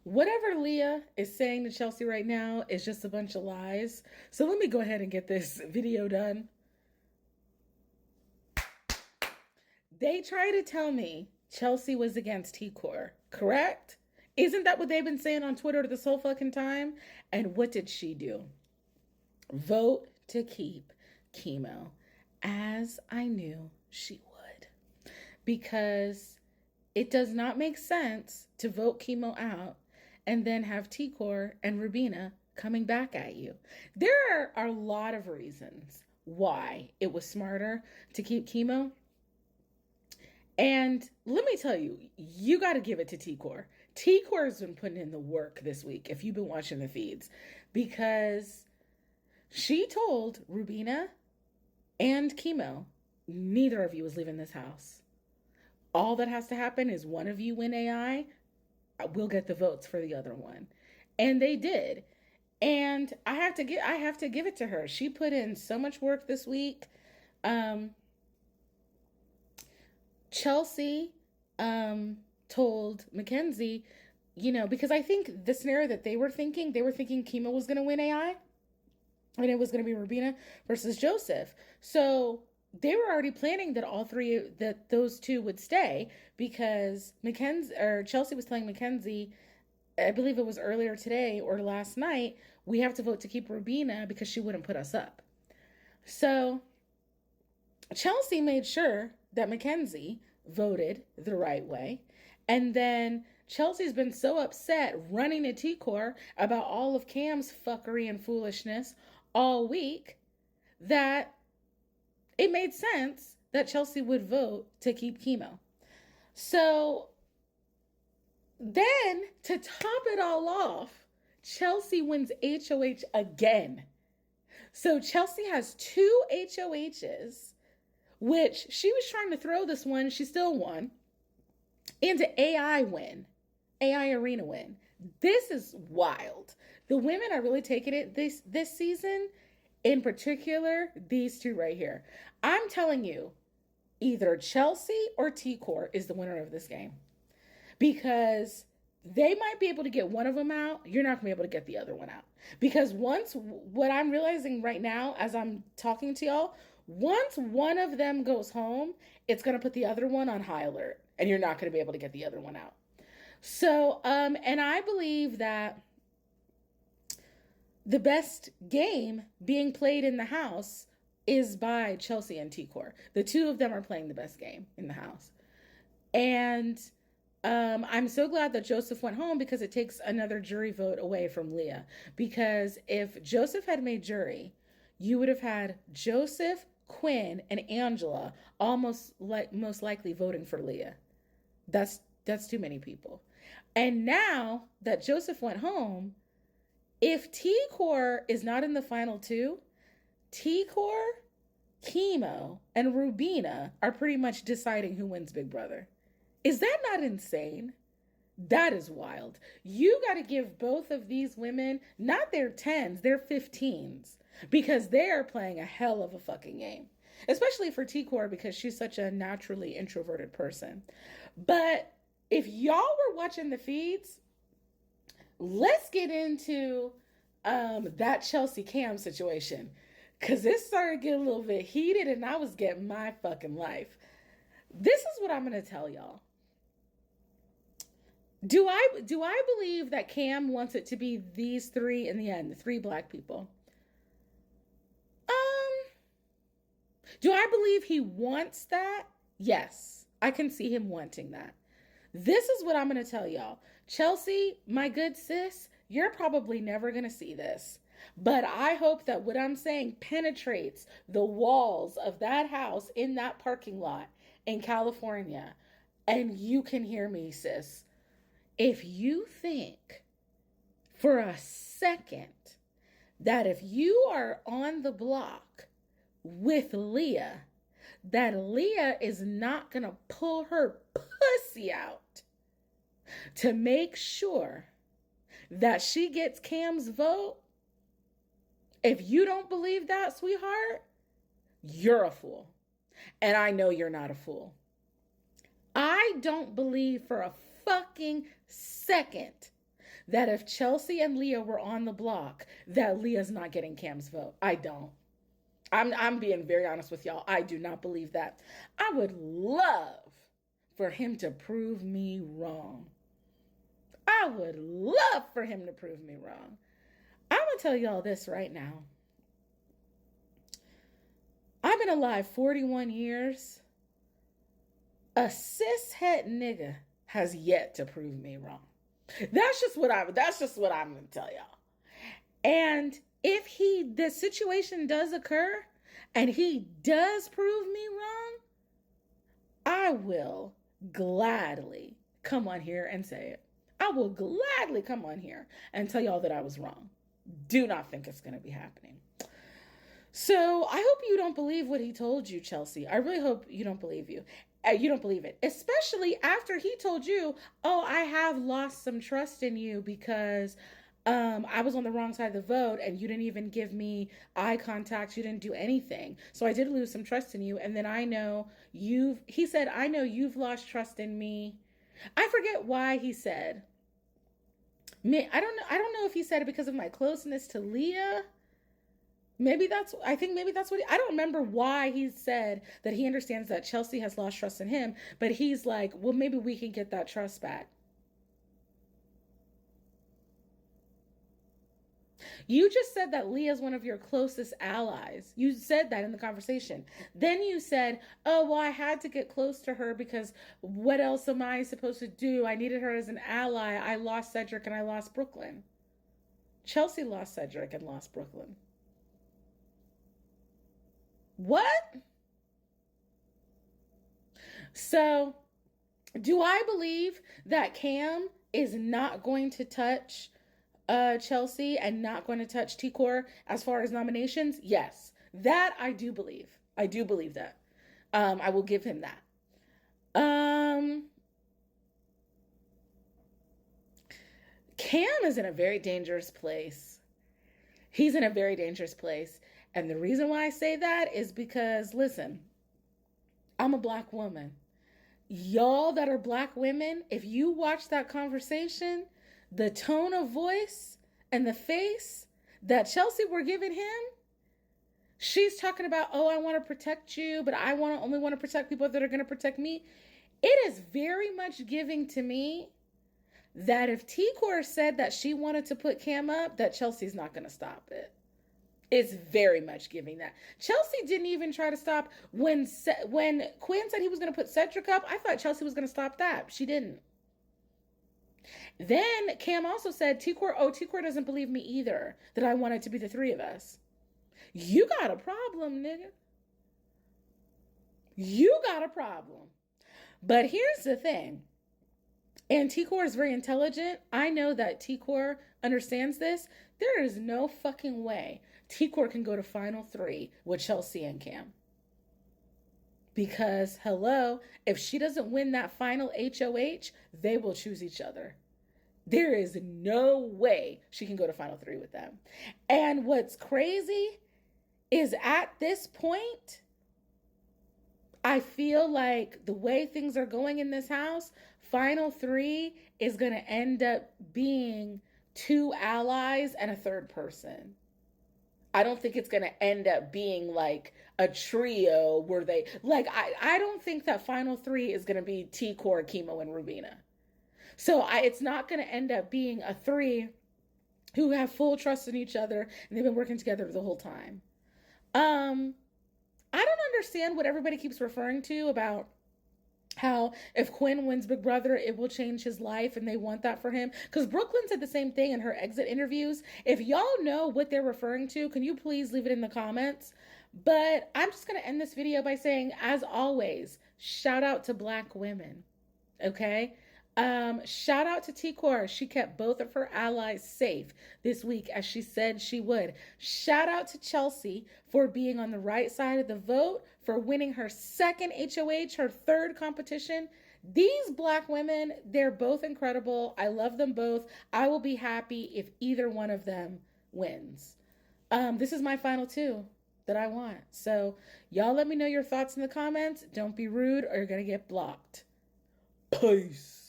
Whatever Leah is saying to Chelsie right now is just a bunch of lies. So let me go ahead and get this video done. They try to tell me Chelsie was against T-Core, correct? Isn't that what they've been saying on Twitter this whole fucking time? And what did she do? Vote to keep chemo, as I knew she would. Because it does not make sense to vote chemo out and then have T-Core and Rubina coming back at you. There are a lot of reasons why it was smarter to keep chemo. And let me tell you, you got to give it to T-Core. T-Core has been putting in the work this week, if you've been watching the feeds, because she told Rubina and Chemo, neither of you is leaving this house. All that has to happen is one of you win AI, we'll get the votes for the other one. And they did. And I have to give it to her. She put in so much work this week. Chelsie told Mackenzie, because I think the scenario that they were thinking Chemo was going to win AI, and it was going to be Rubina versus Joseph. So they were already planning that those two would stay, because Chelsie was telling Mackenzie, I believe it was earlier today or last night, we have to vote to keep Rubina because she wouldn't put us up. So Chelsie made sure that Mackenzie voted the right way. And then Chelsea's been so upset running to T-Core about all of Cam's fuckery and foolishness all week that it made sense that Chelsie would vote to keep chemo. So then, to top it all off, Chelsie wins HOH again. So Chelsie has 2 HOHs, which she was trying to throw this one, she still won, into AI arena win. This is wild. The women are really taking it this season, in particular, these two right here. I'm telling you, either Chelsie or T-Core is the winner of this game. Because they might be able to get one of them out, you're not going to be able to get the other one out. Because what I'm realizing right now as I'm talking to y'all, once one of them goes home, it's going to put the other one on high alert, and you're not going to be able to get the other one out. So, and I believe that the best game being played in the house is by Chelsie and T-Core. The two of them are playing the best game in the house. And I'm so glad that Joseph went home, because it takes another jury vote away from Leah. Because if Joseph had made jury, you would have had Joseph, Quinn, and Angela most likely voting for Leah. That's too many people. And now that Joseph went home, if T-Core is not in the final two, T-Core, Chemo, and Rubina are pretty much deciding who wins Big Brother. Is that not insane? That is wild. You got to give both of these women, not their 10s, their 15s, because they are playing a hell of a fucking game. Especially for T-Core, because she's such a naturally introverted person. But if y'all were watching the feeds, let's get into that Chelsie Cam situation. Because this started getting a little bit heated, and I was getting my fucking life. This is what I'm going to tell y'all. Do I believe that Cam wants it to be these three in the end, the 3 black people? Do I believe he wants that? Yes, I can see him wanting that. This is what I'm going to tell y'all. Chelsie, my good sis, you're probably never going to see this. But I hope that what I'm saying penetrates the walls of that house in that parking lot in California. And you can hear me, sis. If you think for a second that if you are on the block with Leah, that Leah is not going to pull her pussy out to make sure that she gets Cam's vote, if you don't believe that, sweetheart, you're a fool. And I know you're not a fool. I don't believe for a fucking second that if Chelsie and Leah were on the block, that Leah's not getting Cam's vote. I don't. I'm being very honest with y'all. I do not believe that. I would love for him to prove me wrong. I would love for him to prove me wrong. I'm going to tell y'all this right now. I've been alive 41 years. A cishet nigga has yet to prove me wrong. That's just what I'm going to tell y'all. And if the situation does occur and he does prove me wrong, I will gladly come on here and say it. I will gladly come on here and tell y'all that I was wrong. Do not think it's going to be happening. So I hope you don't believe what he told you, Chelsie. I really hope you don't believe you. You don't believe it, especially after he told you, oh, I have lost some trust in you because I was on the wrong side of the vote and you didn't even give me eye contact. You didn't do anything. So I did lose some trust in you. And then I know he said, I know you've lost trust in me. I forget why he said, I don't know if he said it because of my closeness to Leah. I think maybe that's what I don't remember why he said that he understands that Chelsie has lost trust in him, but he's like, well, maybe we can get that trust back. You just said that Leah is one of your closest allies. You said that in the conversation. Then you said, oh, well, I had to get close to her because what else am I supposed to do? I needed her as an ally. I lost Cedric and I lost Brooklyn. Chelsie lost Cedric and lost Brooklyn. What? So, do I believe that Cam is not going to touch Chelsie and not going to touch T-Core as far as nominations? Yes, that I do believe. I do believe that. I will give him that. Cam is in a very dangerous place. He's in a very dangerous place. And the reason why I say that is because, listen, I'm a black woman. Y'all that are black women, if you watch that conversation, the tone of voice and the face that Chelsie were giving him, she's talking about, oh, I want to protect you, but I only want to protect people that are going to protect me. It is very much giving to me that if T-Core said that she wanted to put Cam up, that Chelsea's not going to stop it. It's very much giving that. Chelsie didn't even try to stop when Quinn said he was going to put Cedric up. I thought Chelsie was going to stop that. She didn't. Then Cam also said, T-Core doesn't believe me either, that I wanted to be the three of us. You got a problem, nigga. You got a problem. But here's the thing. And T-Core is very intelligent. I know that T-Core understands this. There is no fucking way T-Core can go to final 3 with Chelsie and Cam. Because, hello, if she doesn't win that final HOH, they will choose each other. There is no way she can go to final 3 with them. And what's crazy is at this point, I feel like the way things are going in this house, final 3 is going to end up being 2 allies and a third person. I don't think it's going to end up being like a trio where they, like, I don't think that final 3 is going to be T-Core, Chemo, and Rubina. So it's not going to end up being a 3 who have full trust in each other and they've been working together the whole time. I don't understand what everybody keeps referring to about how if Quinn wins Big Brother, it will change his life and they want that for him. Because Brooklyn said the same thing in her exit interviews. If y'all know what they're referring to, can you please leave it in the comments? But I'm just going to end this video by saying, as always, shout out to black women. Okay? Shout out to T-Core. She kept both of her allies safe this week as she said she would. Shout out to Chelsie for being on the right side of the vote, for winning her second HOH, her third competition. These black women, they're both incredible. I love them both. I will be happy if either one of them wins. This is my final 2 that I want. So y'all let me know your thoughts in the comments. Don't be rude or you're going to get blocked. Peace.